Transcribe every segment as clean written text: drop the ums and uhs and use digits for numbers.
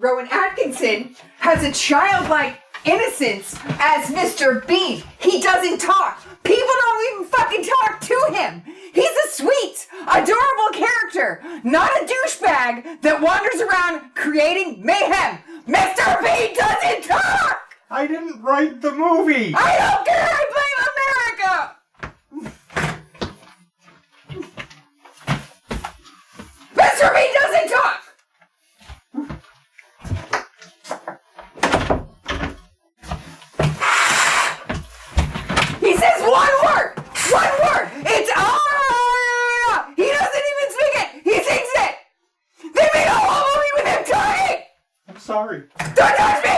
Rowan Atkinson has a childlike innocence as Mr. Bean. He doesn't talk. People don't even fucking talk to him. He's a sweet, adorable character, not a douchebag that wanders around creating mayhem. Mr. Bean doesn't talk! I didn't write the movie! I don't care! I blame America! Mr. Bean doesn't talk! He says one word! One word! It's ah! He doesn't even speak it! He sings it! They made a whole movie with him talking! I'm sorry. Don't touch me!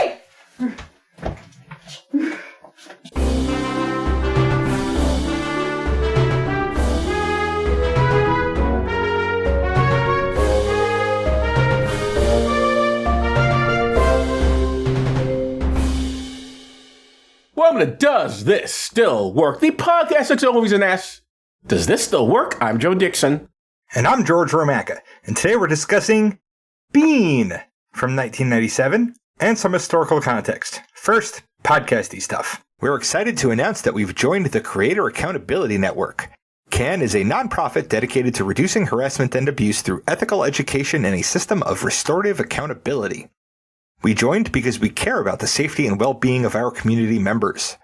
Welcome to Does This Still Work? The podcast that's always an S. Does this still work? I'm Joe Dixon. And I'm George Romacka, and today we're discussing Bean from 1997 and some historical context. First, podcasty stuff. We're excited to announce that we've joined the Creator Accountability Network. CAN is a nonprofit dedicated to reducing harassment and abuse through ethical education and a system of restorative accountability. We joined because we care about the safety and well-being of our community members.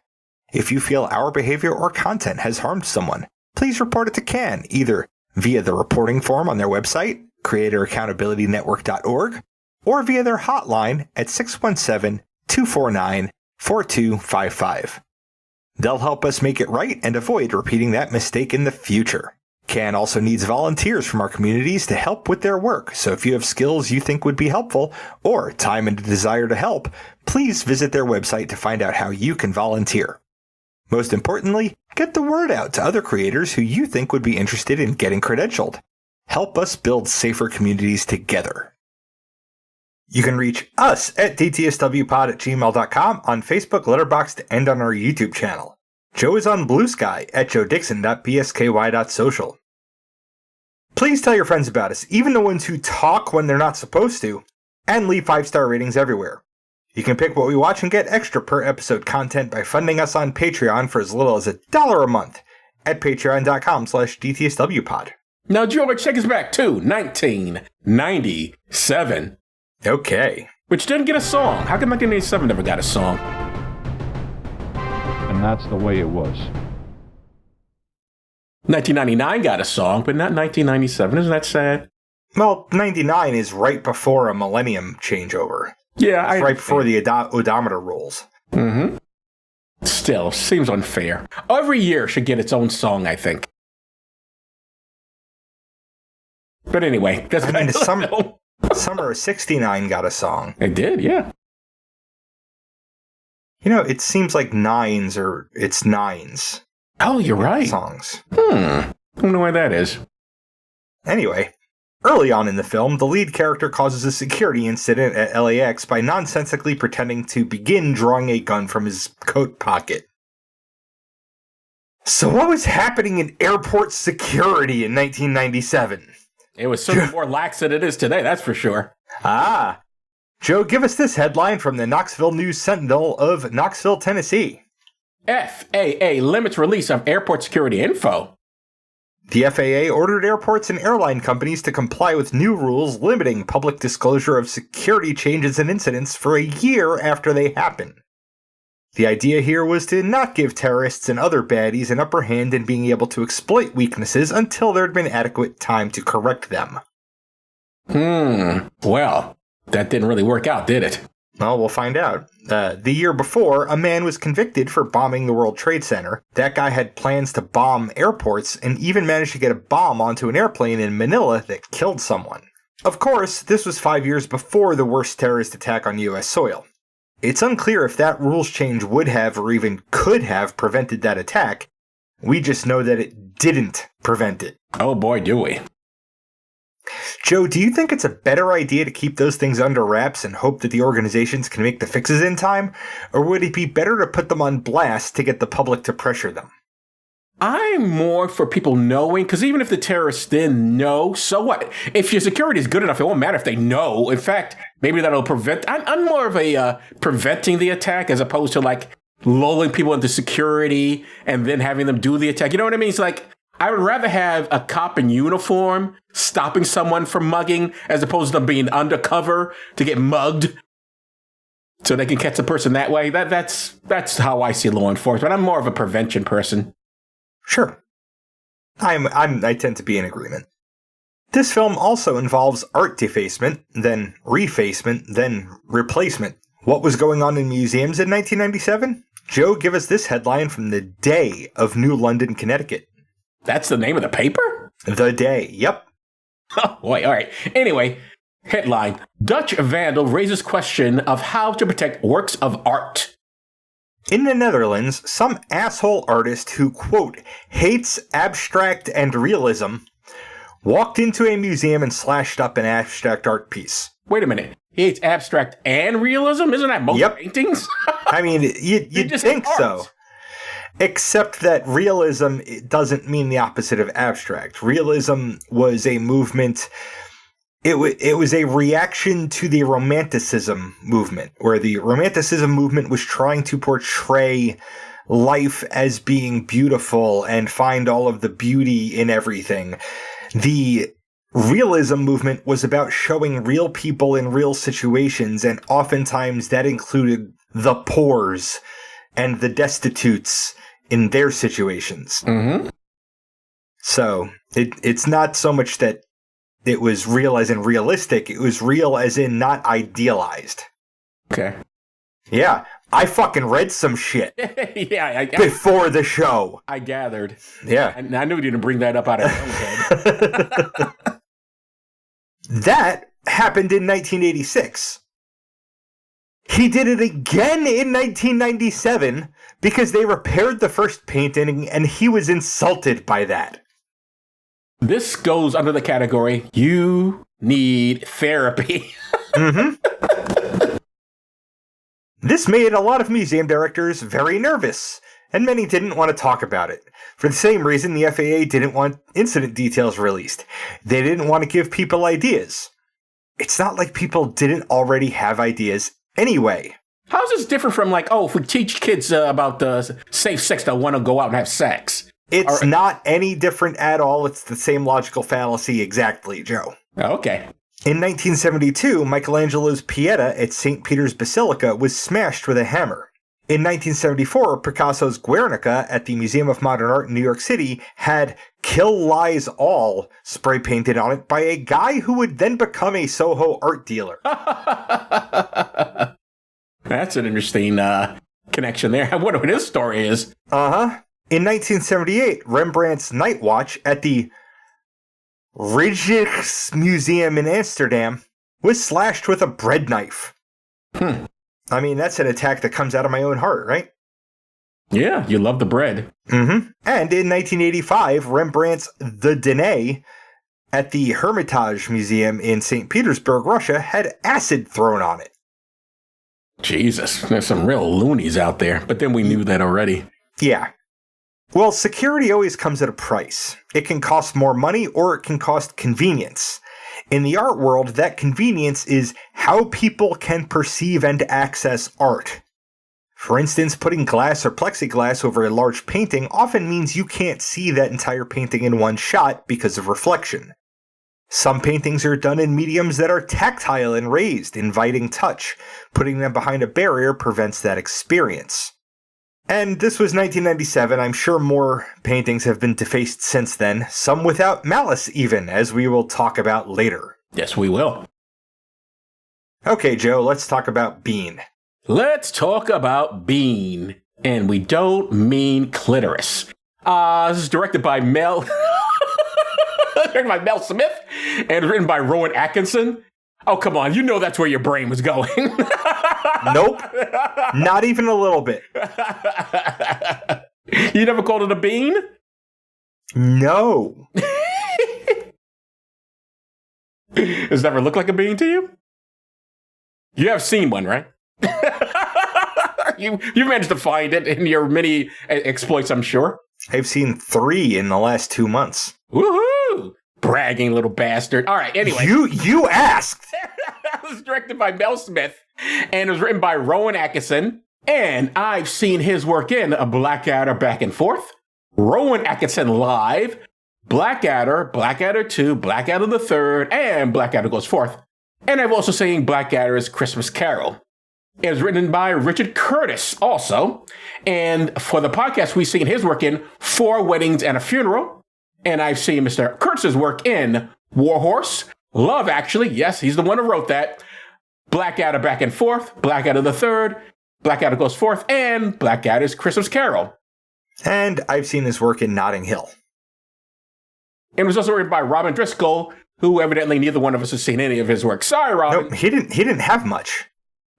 If you feel our behavior or content has harmed someone, please report it to CAN, either via the reporting form on their website, creatoraccountabilitynetwork.org, or via their hotline at 617-249-4255. They'll help us make it right and avoid repeating that mistake in the future. CAN also needs volunteers from our communities to help with their work, so if you have skills you think would be helpful, or time and a desire to help, please visit their website to find out how you can volunteer. Most importantly, get the word out to other creators who you think would be interested in getting credentialed. Help us build safer communities together. You can reach us at dtswpod@gmail.com, on Facebook, Letterboxd, and on our YouTube channel. Joe is on Blue Sky at joedixon.bsky.social. Please tell your friends about us, even the ones who talk when they're not supposed to, and leave 5-star ratings everywhere. You can pick what we watch and get extra per episode content by funding us on Patreon for as little as $1 a month at patreon.com/dtswpod. Now, George, take us back to 1997. Okay. Which didn't get a song. How come 1987 never got a song? And that's the way it was. 1999 got a song, but not 1997. Isn't that sad? Well, 99 is right before a millennium changeover. Yeah, it's right before the odometer rules. Mm-hmm. Still, seems unfair. Every year should get its own song, I think. But anyway, that's Summer of 69 got a song. It did, yeah. You know, it seems like nines. Oh, you're right. Songs. I wonder why that is. Anyway, early on in the film, the lead character causes a security incident at LAX by nonsensically pretending to begin drawing a gun from his coat pocket. So what was happening in airport security in 1997? It was certainly more lax than it is today, that's for sure. Ah. Joe, give us this headline from the Knoxville News Sentinel of Knoxville, Tennessee. FAA limits release of airport security info. The FAA ordered airports and airline companies to comply with new rules limiting public disclosure of security changes and incidents for a year after they happen. The idea here was to not give terrorists and other baddies an upper hand in being able to exploit weaknesses until there had been adequate time to correct them. Well, that didn't really work out, did it? Well, we'll find out. The year before, a man was convicted for bombing the World Trade Center. That guy had plans to bomb airports and even managed to get a bomb onto an airplane in Manila that killed someone. Of course, this was 5 years before the worst terrorist attack on U.S. soil. It's unclear if that rules change would have or even could have prevented that attack. We just know that it didn't prevent it. Oh boy, do we. Joe, do you think it's a better idea to keep those things under wraps and hope that the organizations can make the fixes in time? Or would it be better to put them on blast to get the public to pressure them? I'm more for people knowing, because even if the terrorists didn't know, so what? If your security is good enough, it won't matter if they know. In fact, maybe that'll prevent. I'm more of a preventing the attack as opposed to like lulling people into security and then having them do the attack. You know what I mean? It's like, I would rather have a cop in uniform stopping someone from mugging as opposed to them being undercover to get mugged so they can catch the person that way. That's how I see law enforcement. I'm more of a prevention person. Sure. I tend to be in agreement. This film also involves art defacement, then refacement, then replacement. What was going on in museums in 1997? Joe, give us this headline from the Day of New London, Connecticut. That's the name of the paper? The Day, yep. Oh, boy, all right. Anyway, headline, Dutch Vandal raises question of how to protect works of art. In the Netherlands, some asshole artist who, quote, hates abstract and realism, walked into a museum and slashed up an abstract art piece. Wait a minute. He hates abstract and realism? Isn't that most paintings? I mean, you'd think so. Except that realism doesn't mean the opposite of abstract. Realism was a movement. It was a reaction to the Romanticism movement, where the Romanticism movement was trying to portray life as being beautiful and find all of the beauty in everything. The Realism movement was about showing real people in real situations, and oftentimes that included the poors and the destitutes in their situations. Mm-hmm. So it's not so much that it was real as in realistic, it was real as in not idealized. Okay. Yeah, I fucking read some shit before the show. I gathered. Yeah. I knew you didn't bring that up out of your own head. That happened in 1986. He did it again in 1997 because they repaired the first painting and he was insulted by that. This goes under the category, you need therapy. Mm-hmm. This made a lot of museum directors very nervous, and many didn't want to talk about it. For the same reason, the FAA didn't want incident details released. They didn't want to give people ideas. It's not like people didn't already have ideas anyway. How's this different from like, if we teach kids about safe sex, they'll want to go out and have sex? It's not any different at all. It's the same logical fallacy exactly, Joe. Oh, okay. In 1972, Michelangelo's Pieta at St. Peter's Basilica was smashed with a hammer. In 1974, Picasso's Guernica at the Museum of Modern Art in New York City had "Kill Lies All" spray painted on it by a guy who would then become a Soho art dealer. That's an interesting connection there. I wonder what his story is. Uh-huh. In 1978, Rembrandt's Night Watch at the Rijksmuseum in Amsterdam was slashed with a bread knife. I mean, that's an attack that comes out of my own heart, right? Yeah, you love the bread. Mm-hmm. And in 1985, Rembrandt's The Danae at the Hermitage Museum in St. Petersburg, Russia, had acid thrown on it. Jesus, there's some real loonies out there, but then we knew that already. Yeah. Well, security always comes at a price. It can cost more money or it can cost convenience. In the art world, that convenience is how people can perceive and access art. For instance, putting glass or plexiglass over a large painting often means you can't see that entire painting in one shot because of reflection. Some paintings are done in mediums that are tactile and raised, inviting touch. Putting them behind a barrier prevents that experience. And this was 1997. I'm sure more paintings have been defaced since then, some without malice even, as we will talk about later. Yes, we will. Okay, Joe, let's talk about Bean. Let's talk about Bean. And we don't mean clitoris. This is directed by Mel Smith and written by Rowan Atkinson. Oh, come on. You know that's where your brain was going. Nope. Not even a little bit. You never called it a bean? No. Does it ever look like a bean to you? You have seen one, right? You managed to find it in your many exploits, I'm sure. I've seen 3 in the last 2 months. Woohoo! Bragging little bastard. All right, anyway. You asked! It was directed by Mel Smith, and it was written by Rowan Atkinson. And I've seen his work in A Blackadder Back and Forth, Rowan Atkinson Live, Blackadder, Blackadder 2, Blackadder the Third, and Blackadder Goes Forth. And I've also seen Blackadder's Christmas Carol. It was written by Richard Curtis also. And for the podcast, we've seen his work in 4 Weddings and a Funeral. And I've seen Mr. Curtis's work in Warhorse, Love Actually. Yes, he's the one who wrote that. Blackadder Back and Forth, Blackadder the Third, Blackadder Goes Forth, and Blackadder's Christmas Carol. And I've seen his work in Notting Hill. It was also written by Robin Driscoll, who evidently neither one of us has seen any of his work. Sorry, Robin. Nope, he didn't have much.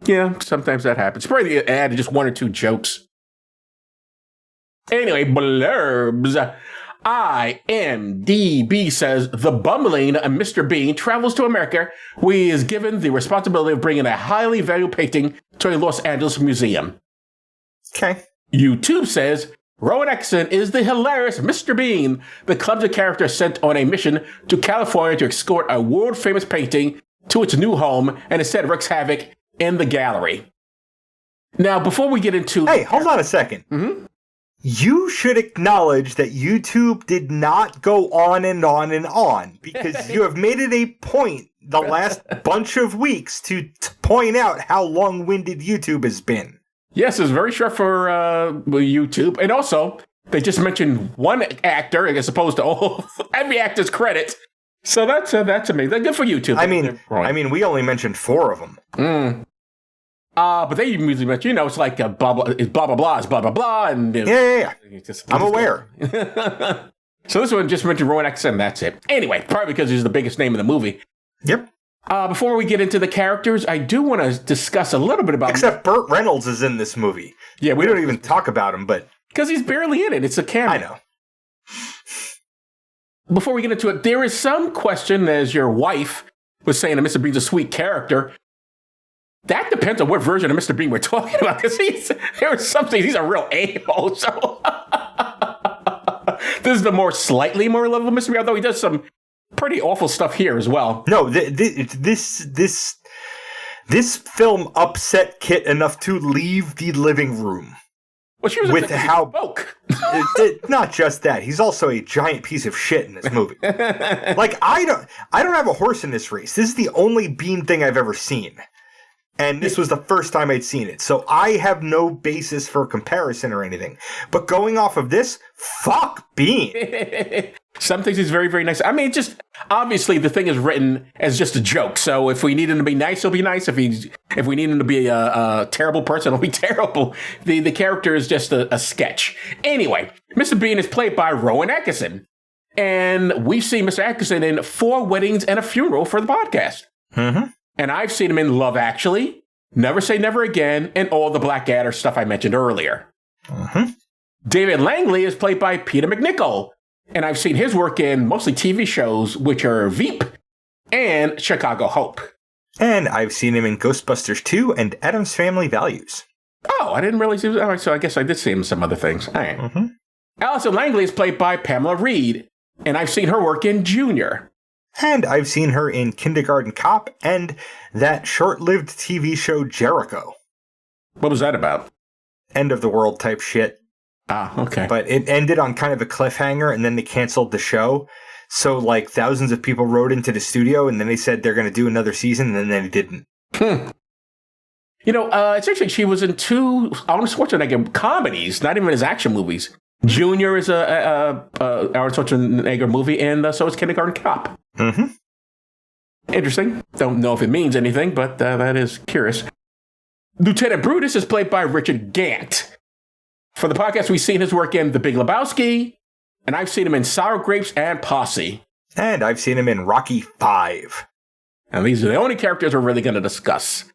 Yeah, sometimes that happens. Probably added just 1 or 2 jokes. Anyway, blurbs. IMDb says the bumbling Mr. Bean travels to America, where he is given the responsibility of bringing a highly valued painting to a Los Angeles museum. Okay. YouTube says Rowan Atkinson is the hilarious Mr. Bean, the clumsy character sent on a mission to California to escort a world-famous painting to its new home and instead wreaks havoc in the gallery. Now, before we get into... Hey, hold on a second. Mm-hmm. You should acknowledge that YouTube did not go on and on and on, because you have made it a point the last bunch of weeks to point out how long-winded YouTube has been. Yes, it's very short for YouTube. And also, they just mentioned one actor as opposed to every actor's credit. So that's amazing. They're good for YouTube. I mean, we only mentioned 4 of them. But they usually mention, it's like blah, blah, it's blah, blah, blah, it's blah, blah, blah. And, Yeah. I'm aware. So this one just mentioned Rowan Atkinson, and that's it. Anyway, probably because he's the biggest name in the movie. Yep. Before we get into the characters, I do want to discuss a little bit about... Except Burt Reynolds is in this movie. Yeah, we don't even talk about him, but... Because he's barely in it. It's a cameo. I know. Before we get into it, there is some question, as your wife was saying that Mr. Bean's a sweet character. That depends on what version of Mr. Bean we're talking about, because he's a real a-hole, so... This is the slightly more level Mr. Bean, although he does some pretty awful stuff here as well. No, this film upset Kit enough to leave the living room. Well, she was with how spoke. Not just that, he's also a giant piece of shit in this movie. Like, I don't have a horse in this race. This is the only Bean thing I've ever seen. And this was the first time I'd seen it. So I have no basis for comparison or anything. But going off of this, fuck Bean. Some things he's very, very nice. I mean, just obviously the thing is written as just a joke. So if we need him to be nice, he'll be nice. If we need him to be a terrible person, he'll be terrible. The character is just a sketch. Anyway, Mr. Bean is played by Rowan Atkinson. And we've seen Mr. Atkinson in 4 Weddings and a Funeral for the podcast. Mm-hmm. And I've seen him in Love Actually, Never Say Never Again, and all the Blackadder stuff I mentioned earlier. Mm-hmm. David Langley is played by Peter McNichol, and I've seen his work in mostly TV shows, which are Veep and Chicago Hope. And I've seen him in Ghostbusters 2 and Addams Family Values. Oh, I didn't realize he was... All right, so I guess I did see him in some other things. All right. Mm-hmm. Allison Langley is played by Pamela Reed, and I've seen her work in Junior. And I've seen her in Kindergarten Cop and that short-lived TV show Jericho. What was that about? End of the world type shit. Ah, okay. But it ended on kind of a cliffhanger, and then they canceled the show. So, like, thousands of people wrote into the studio, and then they said they're going to do another season, and then they didn't. It's actually, she was in 2 Arnold Schwarzenegger comedies, not even his action movies. Junior is a Arnold Schwarzenegger movie, and so is Kindergarten Cop. Mm-hmm. Interesting. Don't know if it means anything, but that is curious. Lieutenant Brutus is played by Richard Gant. For the podcast, we've seen his work in The Big Lebowski, and I've seen him in Sour Grapes and Posse. And I've seen him in Rocky V. And these are the only characters we're really going to discuss.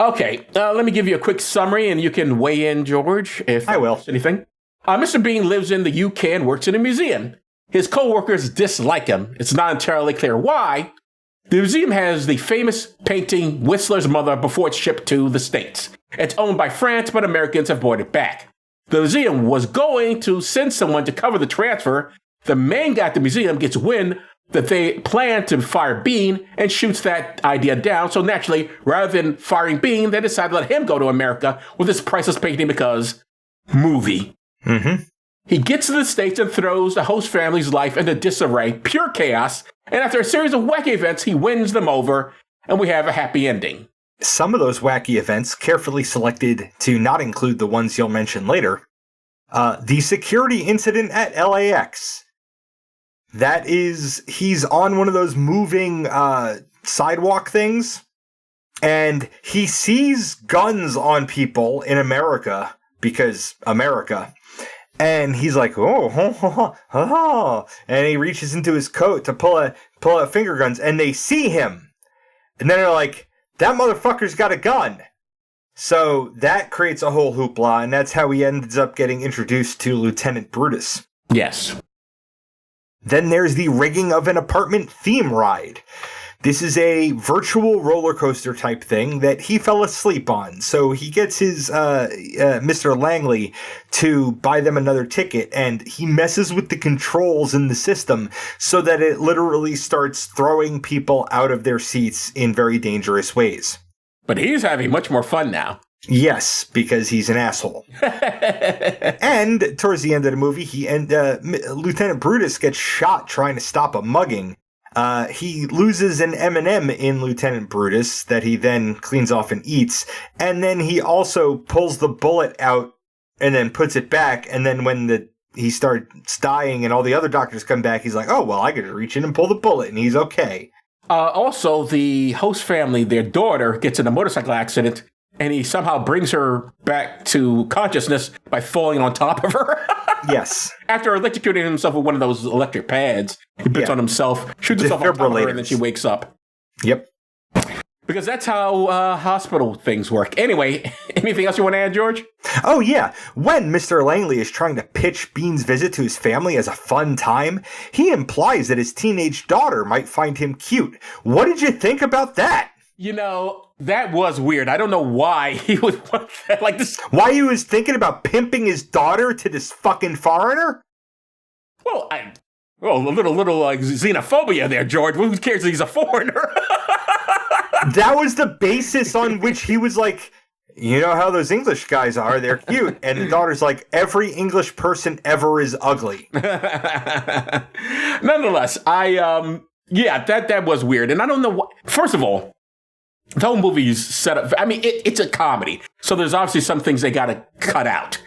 Okay, let me give you a quick summary, and you can weigh in, George, if I will. Anything. Mr. Bean lives in the UK and works in a museum. His co-workers dislike him. It's not entirely clear why. The museum has the famous painting Whistler's Mother before it's shipped to the States. It's owned by France, but Americans have bought it back. The museum was going to send someone to cover the transfer. The main guy at the museum gets wind that they plan to fire Bean and shoots that idea down. So naturally, rather than firing Bean, they decide to let him go to America with this priceless painting because movie. Mm-hmm. He gets to the States and throws the host family's life into disarray, pure chaos. And after a series of wacky events, he wins them over, and we have a happy ending. Some of those wacky events, carefully selected to not include the ones you'll mention later. The security incident at LAX. That is, he's on one of those moving sidewalk things, and he sees guns on people in America, because America, and he's like, oh, and he reaches into his coat to pull out finger guns, and they see him, and then they're like, that motherfucker's got a gun. So that creates a whole hoopla, and that's how he ends up getting introduced to Lieutenant Brutus. Yes. Then there's the rigging of an apartment theme ride. This is a virtual roller coaster type thing that he fell asleep on. So he gets his Mr. Langley to buy them another ticket, and he messes with the controls in the system so that it literally starts throwing people out of their seats in very dangerous ways. But he's having much more fun now. Yes, because he's an asshole. And towards the end of the movie, Lieutenant Brutus gets shot trying to stop a mugging. He loses an M&M in Lieutenant Brutus that he then cleans off and eats. And then he also pulls the bullet out and then puts it back. And then when he starts dying and all the other doctors come back, he's like, oh, well, I gotta reach in and pull the bullet, and he's okay. Also, the host family, their daughter, gets in a motorcycle accident, and he somehow brings her back to consciousness by falling on top of her. Yes. After electrocuting himself with one of those electric pads, he puts on himself, shoots himself on top of her, and then she wakes up. Yep. Because that's how hospital things work. Anyway, anything else you want to add, George? Oh, yeah. When Mr. Langley is trying to pitch Bean's visit to his family as a fun time, he implies that his teenage daughter might find him cute. What did you think about that? You know, that was weird. I don't know why he would want that. Like this. Why he was thinking about pimping his daughter to this fucking foreigner? Well, a little like xenophobia there, George. Who cares if he's a foreigner? That was the basis on which he was like, you know how those English guys are, they're cute. And the daughter's like, every English person ever is ugly. Nonetheless, that was weird. And I don't know what, first of all, the whole movie's set up, I mean, it's a comedy. So there's obviously some things they gotta cut out.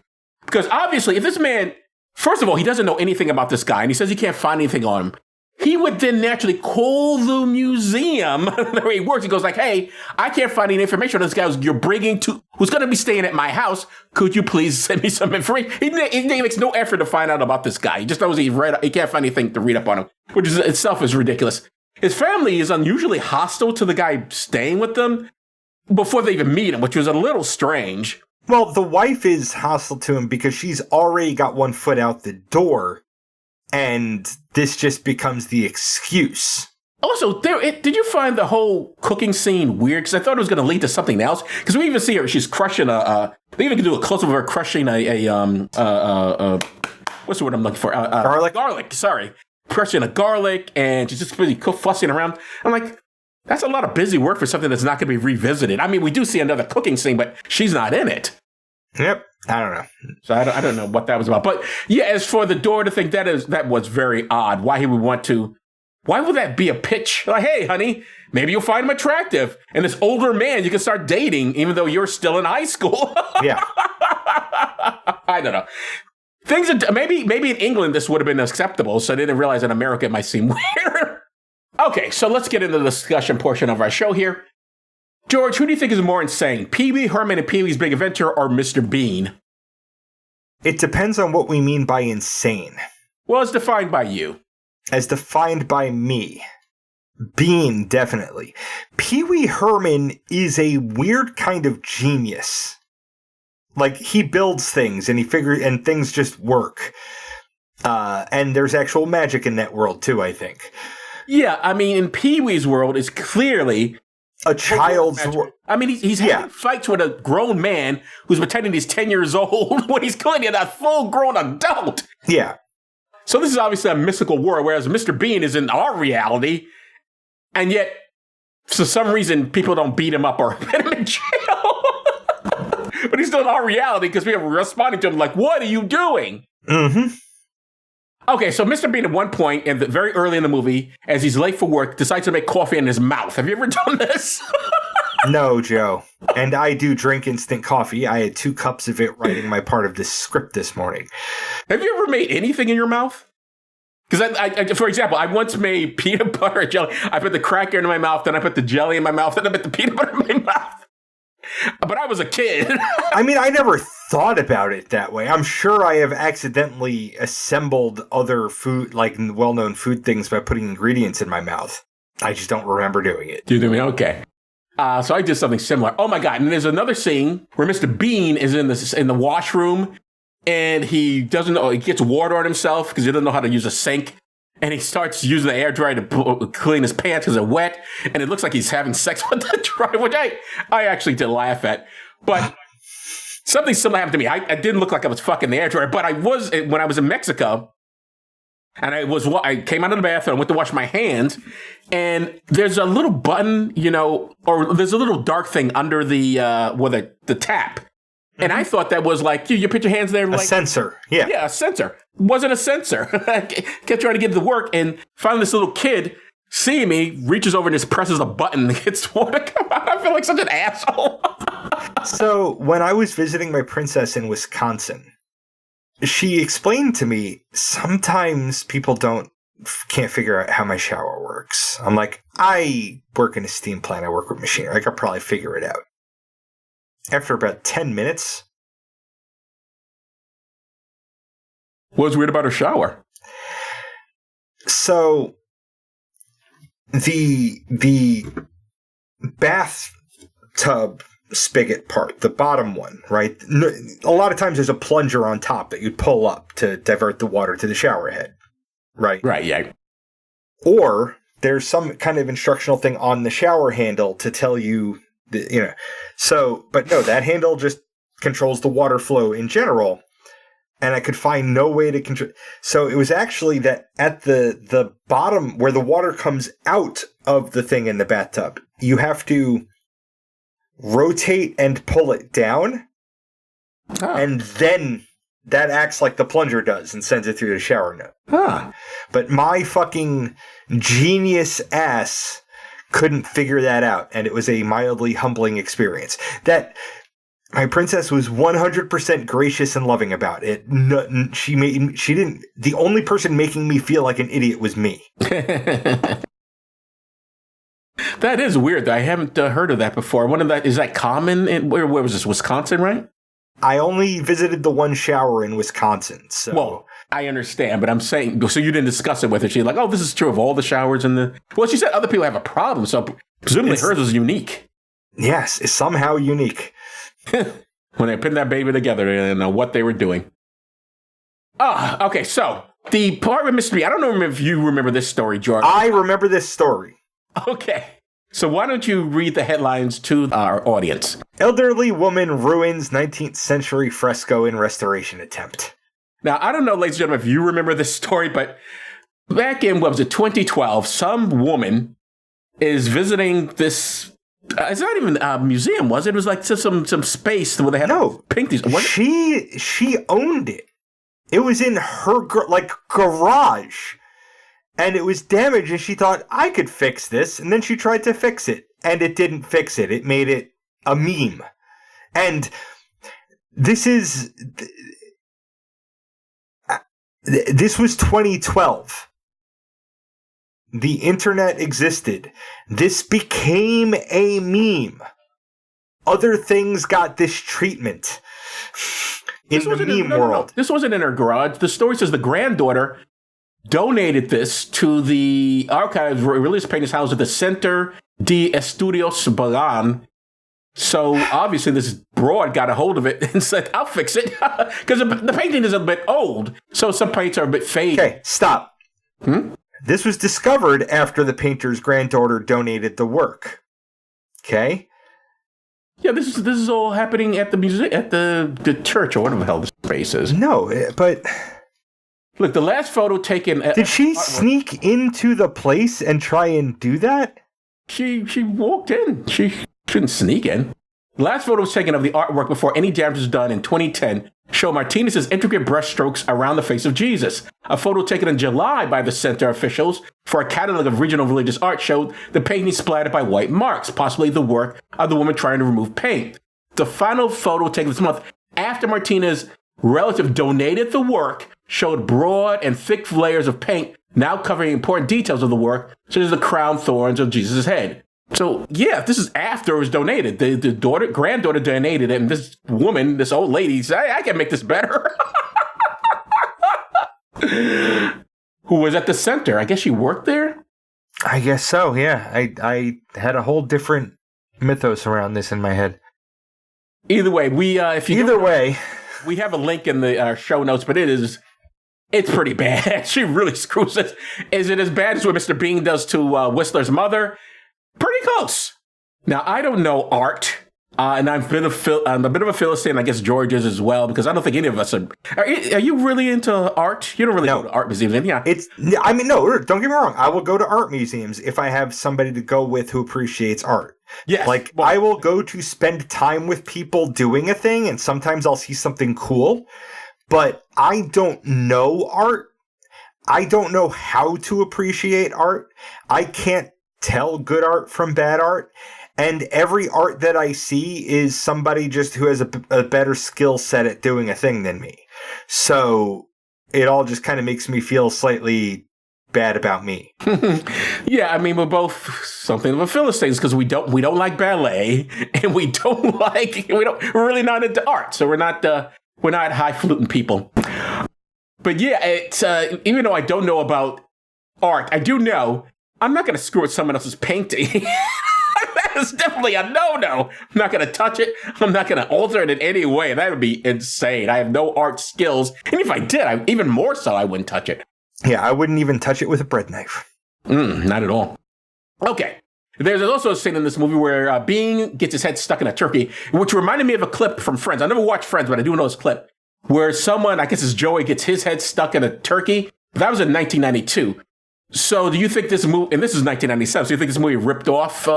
Because obviously, if this man, first of all, he doesn't know anything about this guy, and he says he can't find anything on him, he would then naturally call the museum where he works. He goes like, hey, I can't find any information on this guy you're bringing to, who's going to be staying at my house. Could you please send me some information? He makes no effort to find out about this guy. He just knows he can't find anything to read up on him, which is itself is ridiculous. His family is unusually hostile to the guy staying with them before they even meet him, which was a little strange. Well, the wife is hostile to him because she's already got one foot out the door. And this just becomes the excuse. Also, did you find the whole cooking scene weird? Because I thought it was going to lead to something else. Because we even see her; she's crushing they even do a close up of her crushing what's the word I'm looking for? Garlic. Garlic. Sorry, crushing a garlic, and she's just busy fussing around. I'm like, that's a lot of busy work for something that's not going to be revisited. I mean, we do see another cooking scene, but she's not in it. Yep. I don't know. So I don't know what that was about. But yeah, as for the daughter thing, that was very odd. Why would that be a pitch? Like, hey, honey, maybe you'll find him attractive. And this older man you can start dating even though you're still in high school. Yeah. I don't know. Things are, maybe in England this would have been acceptable, so they didn't realize in America it might seem weird. Okay, so let's get into the discussion portion of our show here. George, who do you think is more insane? Pee Wee Herman and Pee Wee's Big Adventure or Mr. Bean? It depends on what we mean by insane. Well, it's defined by you. As defined by me. Bean, definitely. Pee Wee Herman is a weird kind of genius. Like, he builds things and and things just work. And there's actual magic in that world too, I think. Yeah, I mean, in Pee Wee's world, it's clearly a child's... I mean, he's having fights with a grown man who's pretending he's 10 years old when he's clearly a full-grown adult. Yeah. So this is obviously a mystical war, whereas Mr. Bean is in our reality, and yet, for some reason, people don't beat him up or put him in jail. But he's still in our reality because we are responding to him like, what are you doing? Mm-hmm. Okay, so Mr. Bean at one point, very early in the movie, as he's late for work, decides to make coffee in his mouth. Have you ever done this? No, Joe. And I do drink instant coffee. I had 2 cups of it writing my part of this script this morning. Have you ever made anything in your mouth? Because, I, for example, I once made peanut butter jelly. I put the cracker in my mouth, then I put the jelly in my mouth, then I put the peanut butter in my mouth. But I was a kid. I mean, I never thought about it that way. I'm sure I have accidentally assembled other food, like well-known food things by putting ingredients in my mouth. I just don't remember doing it. Do you mean okay? So I did something similar. Oh my God. And there's another scene where Mr. Bean is in the washroom and he doesn't know, he gets water on himself because he doesn't know how to use a sink. And he starts using the air dryer to clean his pants because they're wet. And it looks like he's having sex with the dryer, which I actually did laugh at. But something similar happened to me. I didn't look like I was fucking the air dryer, but I was, when I was in Mexico, and I came out of the bathroom, went to wash my hands, and there's a little button, or there's a little dark thing under the tap. And I thought that was like, you put your hands there. A sensor. Yeah. Yeah, a sensor. Wasn't a sensor. I kept trying to get it to work. And finally, this little kid, seeing me, reaches over and just presses a button and gets water to come out. I feel like such an asshole. So when I was visiting my princess in Wisconsin, she explained to me, sometimes people can't figure out how my shower works. I'm like, I work in a steam plant. I work with machinery. I could probably figure it out. After about 10 minutes. What was weird about her shower? So the bathtub spigot part, the bottom one, right? A lot of times there's a plunger on top that you'd pull up to divert the water to the shower head, right? Right, yeah. Or there's some kind of instructional thing on the shower handle to tell you, So, but no, that handle just controls the water flow in general. And I could find no way to control. So it was actually that at the bottom where the water comes out of the thing in the bathtub, you have to rotate and pull it down. Oh. And then that acts like the plunger does and sends it through the shower note. Huh. But my fucking genius ass couldn't figure that out. And it was a mildly humbling experience. That my princess was 100% gracious and loving about it. The only person making me feel like an idiot was me. That is weird. I haven't heard of that before. Is that common? Where was this? Wisconsin, right? I only visited the one shower in Wisconsin. So. Well, I understand, but I'm saying, so you didn't discuss it with her. She's like, oh, this is true of all the showers in the... Well, she said other people have a problem, so presumably hers was unique. Yes, it's somehow unique. When they put that baby together, they didn't know what they were doing. Okay, so the part with Mr. B, I don't know if you remember this story, Jordan. I remember this story. Okay. So why don't you read the headlines to our audience? Elderly woman ruins 19th century fresco in restoration attempt. Now, I don't know, ladies and gentlemen, if you remember this story, but back in, 2012, some woman is visiting this... it's not even a museum, was it? It was like some space where they had paintings. She owned it. It was in her garage. And it was damaged, and she thought, I could fix this. And then she tried to fix it, and it didn't fix it. It made it a meme. And this was 2012. The internet existed. This became a meme. Other things got this treatment in the meme world. This wasn't in her garage. The story says the granddaughter donated this to the archives release paintings housed at the Centro de Estudios Balan. So obviously this broad got a hold of it and said, I'll fix it. Because the painting is a bit old. So some paints are a bit faded. Okay, stop. This was discovered after the painter's granddaughter donated the work. Okay. Yeah, this is all happening at the museum, at the church, or whatever the hell this space is. No, but look, the last photo taken. Did she sneak into the place and try and do that? She walked in. She shouldn't sneak in. The last photo was taken of the artwork before any damage was done in 2010. Show Martinez's intricate brushstrokes around the face of Jesus. A photo taken in July by the center officials for a catalog of regional religious art showed the painting splattered by white marks, possibly the work of the woman trying to remove paint. The final photo taken this month after Martinez's relative donated the work showed broad and thick layers of paint now covering important details of the work, such as the crown thorns of Jesus' head. So, yeah, this is after it was donated. The granddaughter donated it, and this woman, this old lady, said, I can make this better. Who was at the center. I guess she worked there? I guess so, yeah. I had a whole different mythos around this in my head. Either way, we have a link in the show notes, but it's pretty bad. She really screws it. Is it as bad as what Mr. Bean does to Whistler's mother? Pretty close. Now, I don't know art, and I'm a bit of a Philistine. I guess George is as well, because I don't think any of us are. Are you really into art? You don't really go to art museums, yeah? No, don't get me wrong. I will go to art museums if I have somebody to go with who appreciates art. Yes. I will go to spend time with people doing a thing, and sometimes I'll see something cool, but I don't know art. I don't know how to appreciate art. I can't tell good art from bad art, and every art that I see is somebody just who has a better skill set at doing a thing than me. So it all just kind of makes me feel slightly bad about me. Yeah, I mean, we're both something of a Philistines because we don't like ballet, and we're really not into art, so we're not highfalutin people. But yeah, it's even though I don't know about art, I do know I'm not going to screw with someone else's painting. That is definitely a no-no. I'm not going to touch it. I'm not going to alter it in any way. That would be insane. I have no art skills. And if I did, even more so, I wouldn't touch it. Yeah, I wouldn't even touch it with a bread knife. Not at all. Okay. There's also a scene in this movie where Bean gets his head stuck in a turkey, which reminded me of a clip from Friends. I never watched Friends, but I do know this clip, where someone, I guess it's Joey, gets his head stuck in a turkey. That was in 1992. So do you think this movie, and this is 1997, so you think this movie ripped off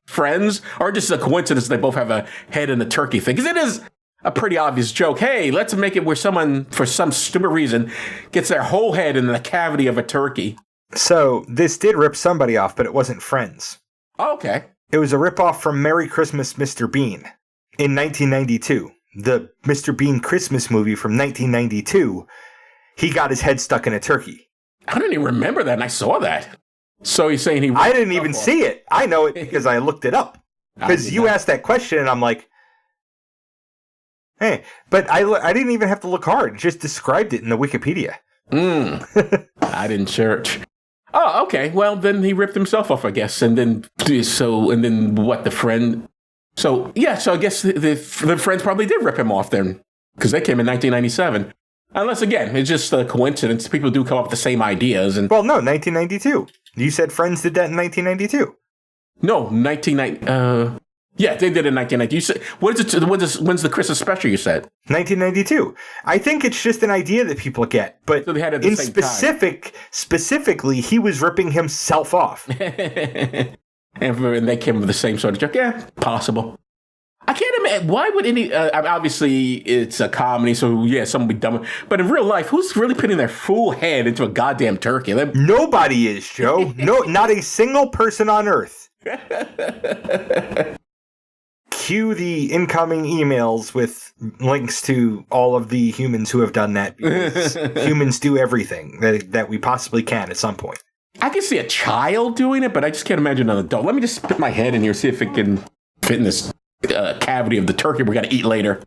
Friends? Or just a coincidence they both have a head in a turkey thing? Because it is a pretty obvious joke. Hey, let's make it where someone, for some stupid reason, gets their whole head in the cavity of a turkey. So this did rip somebody off, but it wasn't Friends. Oh, okay. It was a ripoff from Merry Christmas, Mr. Bean in 1992. The Mr. Bean Christmas movie from 1992. He got his head stuck in a turkey. I didn't even remember that, and I saw that. So he's saying I didn't even see it. I know it because I looked it up. Because you asked that question, and I'm like, hey. But I didn't even have to look hard. It just described it in the Wikipedia. I didn't search. Oh, okay. Well, then he ripped himself off, I guess. And then what, the friend? So, yeah, so I guess the friends probably did rip him off then. Because they came in 1997. Unless, again, it's just a coincidence. People do come up with the same ideas. And well, no, 1992. You said Friends did that in 1992. No, 1990. Yeah, they did it in 1990. You said, when's the Christmas special, you said? 1992. I think it's just an idea that people get. But so they had it at the same time. Specifically, he was ripping himself off. and they came with the same sort of joke. Yeah, possible. I can't imagine. Why would any... obviously, it's a comedy, so yeah, someone would be dumb. But in real life, who's really putting their full head into a goddamn turkey? Nobody is, Joe. No, not a single person on Earth. Cue the incoming emails with links to all of the humans who have done that. Because humans do everything that we possibly can at some point. I can see a child doing it, but I just can't imagine an adult. Let me just put my head in here, see if it can fit in this cavity of the turkey we're going to eat later.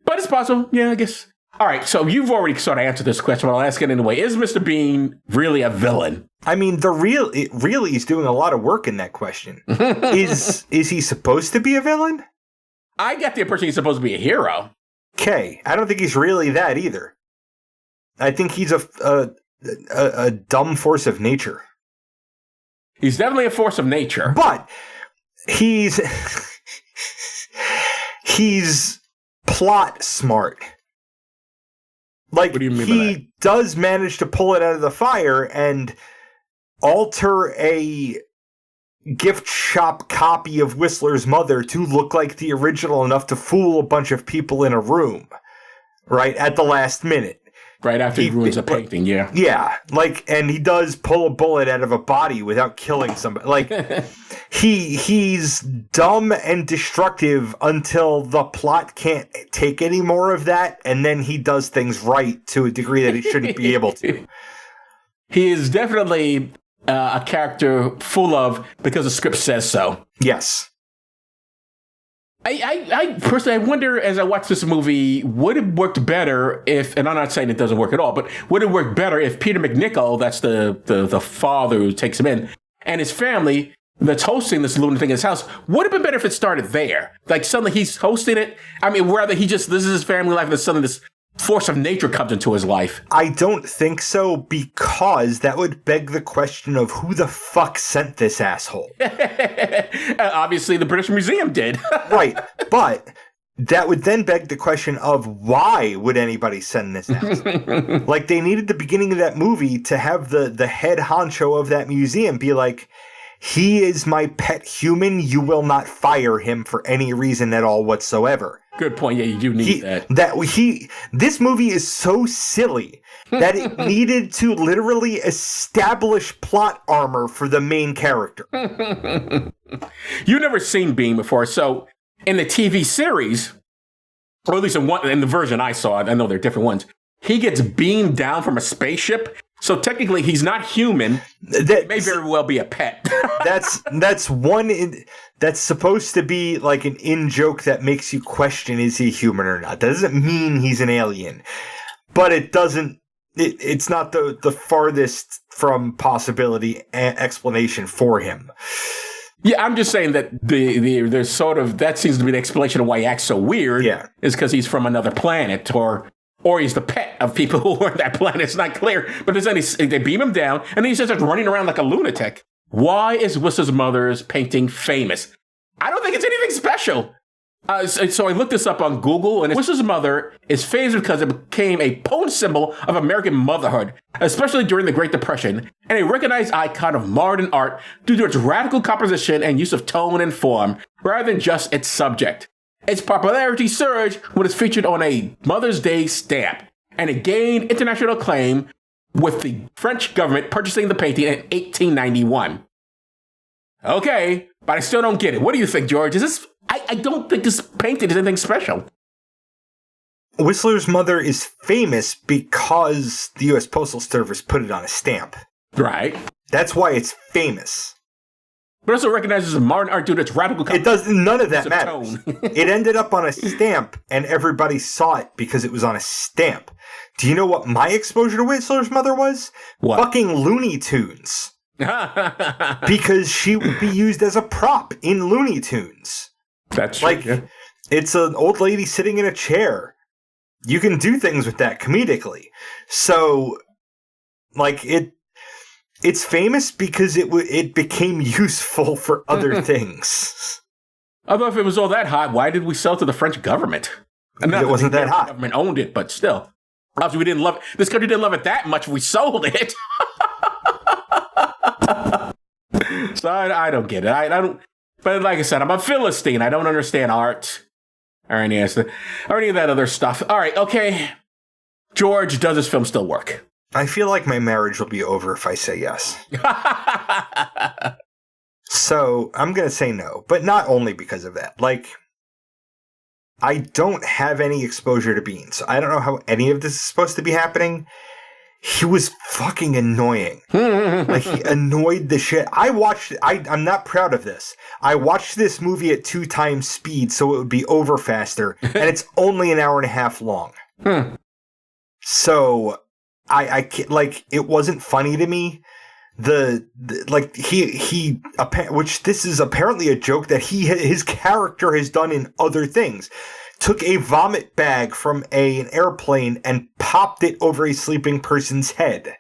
But it's possible. Yeah, I guess. All right, so you've already sort of answered this question, but I'll ask it anyway. Is Mr. Bean really a villain? I mean, really is doing a lot of work in that question. Is he supposed to be a villain? I got the impression he's supposed to be a hero. Okay, I don't think he's really that either. I think he's a dumb force of nature. He's definitely a force of nature. But he's plot smart. Like, What do you mean by he does manage to pull it out of the fire and alter a gift shop copy of Whistler's Mother to look like the original enough to fool a bunch of people in a room, right, at the last minute. Right after he ruins a painting, yeah. Yeah, like, and he does pull a bullet out of a body without killing somebody. Like, he's dumb and destructive until the plot can't take any more of that, and then he does things right to a degree that he shouldn't be able to. He is definitely a character full of because the script says so. Yes. I personally, I wonder as I watch this movie, would it worked better if, and I'm not saying it doesn't work at all, but would it work better if Peter McNichol, that's the father who takes him in, and his family that's hosting this lunatic thing in his house, would have been better if it started there. Like suddenly he's hosting it. I mean, rather this is his family life and then suddenly this force of nature comes into his life. I don't think so, because that would beg the question of who the fuck sent this asshole. Obviously, the British Museum did. Right, but that would then beg the question of why would anybody send this asshole? Like, they needed the beginning of that movie to have the head honcho of that museum be like, he is my pet human, you will not fire him for any reason at all whatsoever. Good point. Yeah, you do need that. This movie is so silly that it needed to literally establish plot armor for the main character. You've never seen Beam before, so in the TV series, or at least in the version I saw, I know there are different ones, he gets beamed down from a spaceship. So technically, he's not human. It may very well be a pet. that's supposed to be like an in-joke that makes you question, is he human or not? That doesn't mean he's an alien. But it doesn't... It's not the farthest from possibility explanation for him. Yeah, I'm just saying that there's sort of... That seems to be the explanation of why he acts so weird. Yeah. Is because he's from another planet, or he's the pet of people who are on that planet. It's not clear. But they beam him down, and then he starts running around like a lunatic. Why is Whistler's Mother's painting famous? I don't think it's anything special. So I looked this up on Google, and Whistler's Mother is famous because it became a potent symbol of American motherhood, especially during the Great Depression, and a recognized icon of modern art due to its radical composition and use of tone and form, rather than just its subject. Its popularity surged when it's featured on a Mother's Day stamp, and it gained international acclaim with the French government purchasing the painting in 1891. Okay, but I still don't get it. What do you think, George? I don't think this painting is anything special. Whistler's Mother is famous because the U.S. Postal Service put it on a stamp. Right. That's why it's famous. But also recognizes modern art due to its radical... It does none of that matters. It ended up on a stamp, and everybody saw it because it was on a stamp. Do you know what my exposure to Whistler's Mother was? What? Fucking Looney Tunes. Because she would be used as a prop in Looney Tunes. That's true. Like, it's an old lady sitting in a chair. You can do things with that comedically. So, like, it's famous because it became useful for other things. Although if it was all that hot, why did we sell to the French government? And it wasn't that hot. The government owned it, but still. Obviously, we didn't love it. This country didn't love it that much. We sold it. So I don't get it. I don't. But like I said, I'm a Philistine. I don't understand art or any of that other stuff. All right, okay. George, does this film still work? I feel like my marriage will be over if I say yes. So I'm going to say no, but not only because of that. Like, I don't have any exposure to Bean, so I don't know how any of this is supposed to be happening. He was fucking annoying. Like, he annoyed the shit. I'm not proud of this. I watched this movie at 2 times speed so it would be over faster, and it's only an hour and a half long. So, I can't, like, it wasn't funny to me. Which this is apparently a joke that his character has done in other things. Took a vomit bag from an airplane and popped it over a sleeping person's head.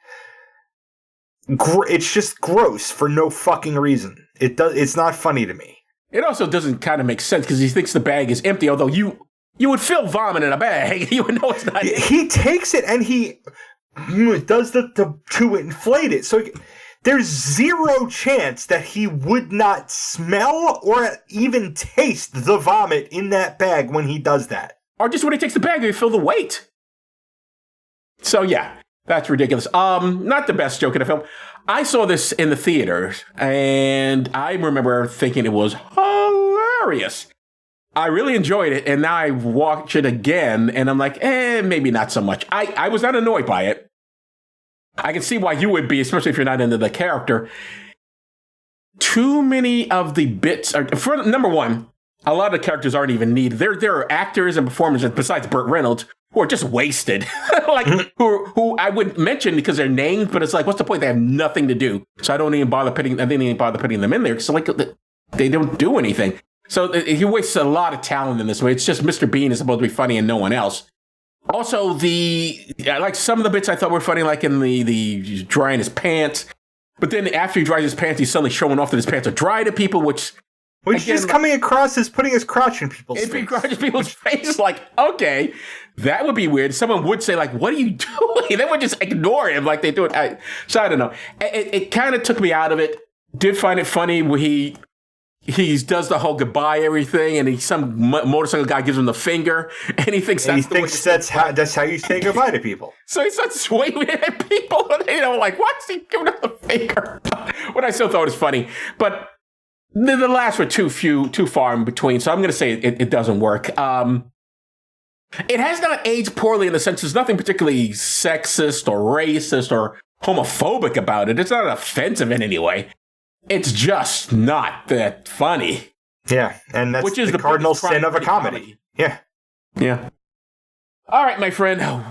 It's just gross for no fucking reason. It's not funny to me. It also doesn't kind of make sense because he thinks the bag is empty, although you would feel vomit in a bag. You would know it's not empty. He takes it and he does to inflate it. So there's zero chance that he would not smell or even taste the vomit in that bag when he does that. Or just when he takes the bag, you feel the weight. So yeah, that's ridiculous. Not the best joke in the film. I saw this in the theater, and I remember thinking it was hilarious. I really enjoyed it, and now I watch it again, and I'm like, maybe not so much. I was not annoyed by it. I can see why you would be, especially if you're not into the character. Too many of the bits are, for number one, a lot of the characters aren't even needed. There are actors and performers, besides Burt Reynolds, who are just wasted. Like, who I would mention because they're named, but it's like, what's the point? They have nothing to do. So I didn't even bother putting them in there. So like, they don't do anything. So he wastes a lot of talent in this way. It's just Mr. Bean is supposed to be funny and no one else. Also, like some of the bits I thought were funny, like in the drying his pants. But then after he dries his pants, he's suddenly showing off that his pants are dry to people, which again, is coming across as putting his crotch in people's face. Like, okay, that would be weird. Someone would say, like, what are you doing? They would just ignore him like they do it. So I don't know. It kind of took me out of it. Did find it funny when he does the whole goodbye everything, and some motorcycle guy gives him the finger, and he thinks that's how you say goodbye to people. So he starts swinging at people, and like, what's he giving him the finger? What I still thought was funny, but the laughs were too far in between. So I'm going to say it doesn't work. It has not aged poorly in the sense there's nothing particularly sexist or racist or homophobic about it. It's not offensive in any way. It's just not that funny. Yeah, and that's the cardinal sin of a comedy. Yeah. Yeah. All right, my friend.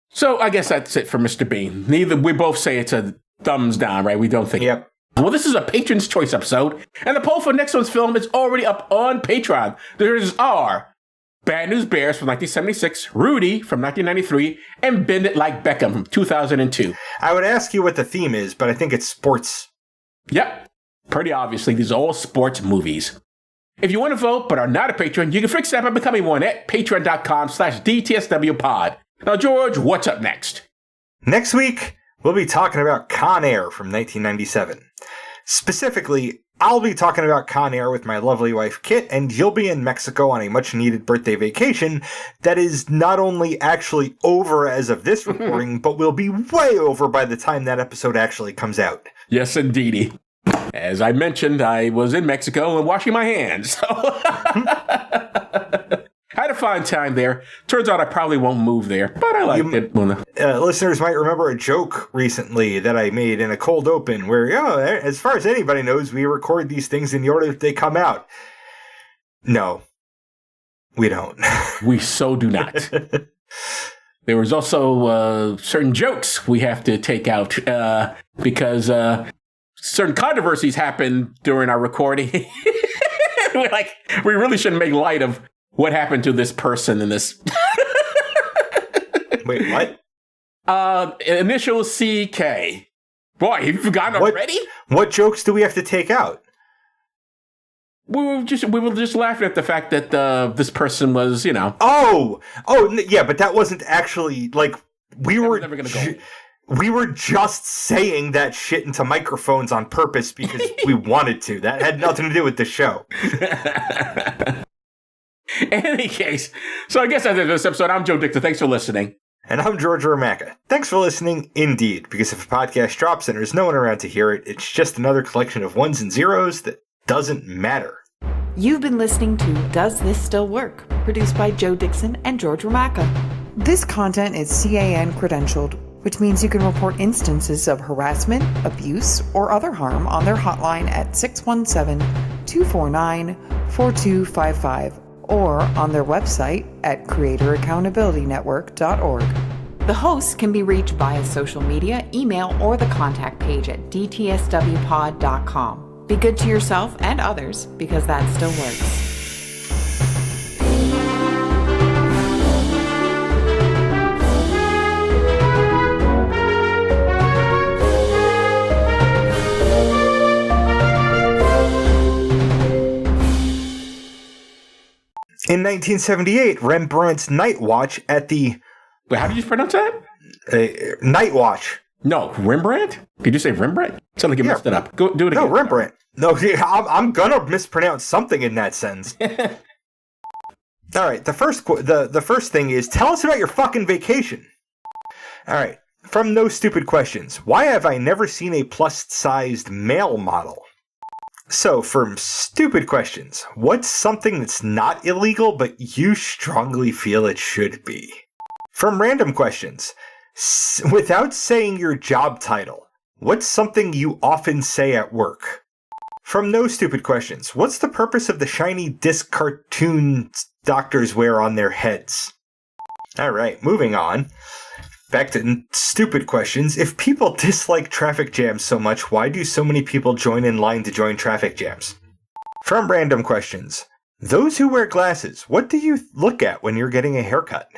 So I guess that's it for Mr. Bean. We both say it's a thumbs down, right? We don't think. Yep. Well, this is a Patron's Choice episode, and the poll for next month's film is already up on Patreon. There's Bad News Bears from 1976, Rudy from 1993, and Bend It Like Beckham from 2002. I would ask you what the theme is, but I think it's sports. Yep. Pretty obviously, these are all sports movies. If you want to vote but are not a patron, you can fix that by becoming one at patreon.com/DTSWpod. Now, George, what's up next? Next week, we'll be talking about Con Air from 1997. Specifically, I'll be talking about Con Air with my lovely wife, Kit, and you'll be in Mexico on a much-needed birthday vacation that is not only actually over as of this recording, but will be way over by the time that episode actually comes out. Yes, indeedy. As I mentioned, I was in Mexico and washing my hands. So had a fine time there. Turns out I probably won't move there, but I liked it. Listeners might remember a joke recently that I made in a cold open where, as far as anybody knows, we record these things in the order that they come out. No, we don't. We so do not. There was also certain jokes we have to take out because certain controversies happened during our recording. We really shouldn't make light of what happened to this person in this. Wait, what? Initial CK. Boy, have you forgotten already? What jokes do we have to take out? We were just laughing at the fact that this person was, Oh, yeah, but that wasn't actually we were never gonna go. We were just saying that shit into microphones on purpose because we wanted to. That had nothing to do with the show. In any case, so I guess that's it for this episode. I'm Joe Dixon. Thanks for listening. And I'm George Romaka. Thanks for listening, indeed, because if a podcast drops and there's no one around to hear it, it's just another collection of ones and zeros that doesn't matter. You've been listening to Does This Still Work? Produced by Joe Dixon and George Romaka. This content is CAN credentialed, which means you can report instances of harassment, abuse, or other harm on their hotline at 617-249-4255 or on their website at creatoraccountabilitynetwork.org. The hosts can be reached via social media, email, or the contact page at dtswpod.com. Be good to yourself and others, because that still works. 1978, Rembrandt's Night Watch at the... Wait, how did you pronounce that? Night Watch. No, Rembrandt? Did you say Rembrandt? Sound like you messed it up. Go do it again. No, Rembrandt. No, I'm gonna mispronounce something in that sentence. All right, the first thing is, tell us about your fucking vacation. All right, from No Stupid Questions, why have I never seen a plus-sized male model? So, from Stupid Questions, what's something that's not illegal but you strongly feel it should be? From Random Questions, without saying your job title, what's something you often say at work? From No Stupid Questions, what's the purpose of the shiny disc cartoons doctors wear on their heads? Alright, moving on. Back to Stupid Questions. If people dislike traffic jams so much, why do so many people join in line to join traffic jams? From Random Questions, those who wear glasses, what do you look at when you're getting a haircut?